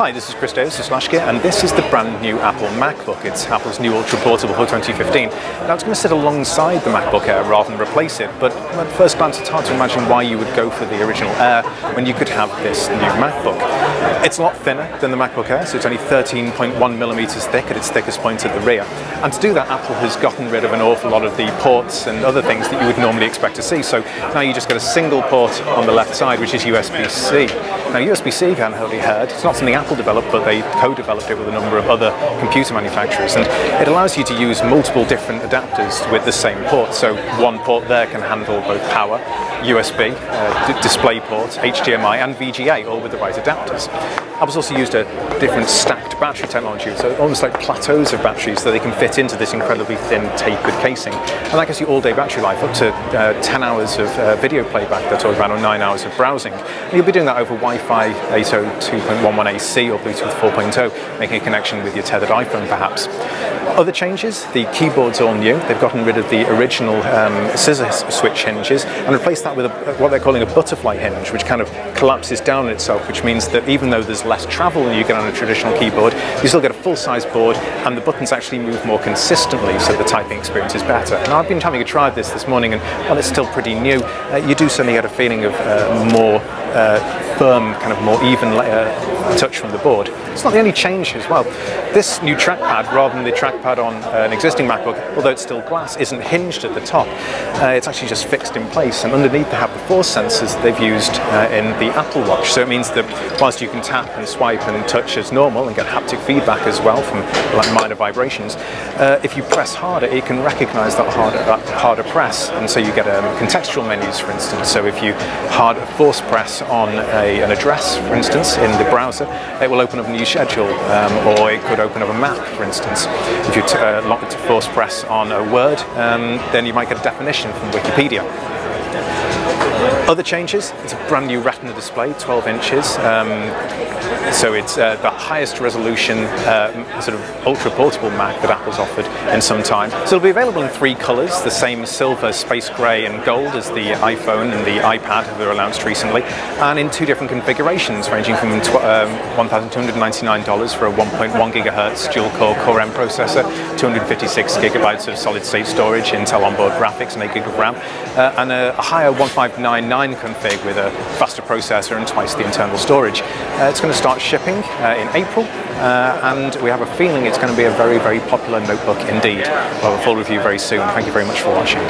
Hi, this is Chris Davis of SlashGear, and this is the brand new Apple MacBook. It's Apple's new ultra-portable for 2015. Now, it's going to sit alongside the MacBook Air rather than replace it, but at first glance it's hard to imagine why you would go for the original Air when you could have this new MacBook. It's a lot thinner than the MacBook Air, so it's only 13.1 millimeters thick at its thickest point at the rear. And to do that, Apple has gotten rid of an awful lot of the ports and other things that you would normally expect to see. So now you just get a single port on the left side, which is USB-C. Now, USB-C, you can't hardly heard, it's not something Apple developed, but they co-developed it with a number of other computer manufacturers, and it allows you to use multiple different adapters with the same port. So one port there can handle both power, USB, DisplayPort, HDMI and VGA, all with the right adapters. Apple's also used a different stacked battery technology, so almost like plateaus of batteries that they can fit into this incredibly thin tapered casing. And that gives you all-day battery life, up to 10 hours of video playback, they're talking about, or 9 hours of browsing. And you'll be doing that over Wi-Fi 802.11ac or Bluetooth 4.0, making a connection with your tethered iPhone perhaps. Other changes, the keyboard's all new. They've gotten rid of the original scissor switch hinges and replaced that with what they're calling a butterfly hinge, which kind of collapses down on itself, which means that even though there's less travel than you get on a traditional keyboard, you still get a full-size board and the buttons actually move more consistently, so the typing experience is better. Now, I've been having a try of this morning, and while it's still pretty new, you do suddenly get a feeling of more firm, kind of more even touch from the board. It's not the only change as well. This new trackpad, rather than the trackpad on an existing MacBook, although it's still glass, isn't hinged at the top. It's actually just fixed in place, and underneath they have the force sensors that they've used in the Apple Watch. So it means that whilst you can tap and swipe and touch as normal and get haptic feedback as well from like minor vibrations, if you press harder, it can recognize that harder press, and so you get contextual menus, for instance. So if you force press on an address, for instance, in the browser, it will open up a new schedule, or it could open up a map, for instance. If you force press on a word, then you might get a definition from Wikipedia. Other changes, it's a brand new Retina display, 12 inches, so it's the highest resolution sort of ultra-portable Mac that Apple's offered in some time. So it'll be available in 3 colours, the same silver, space grey and gold as the iPhone and the iPad that were announced recently, and in 2 different configurations ranging from $1,299 for a 1.1 GHz dual-core Core M processor, 256 GB of solid-state storage, Intel onboard graphics and 8 GB of RAM, and a higher 1599 config with a faster processor and twice the internal storage. It's going to start shipping in April, and we have a feeling it's going to be a very, very popular notebook indeed. We'll have a full review very soon. Thank you very much for watching.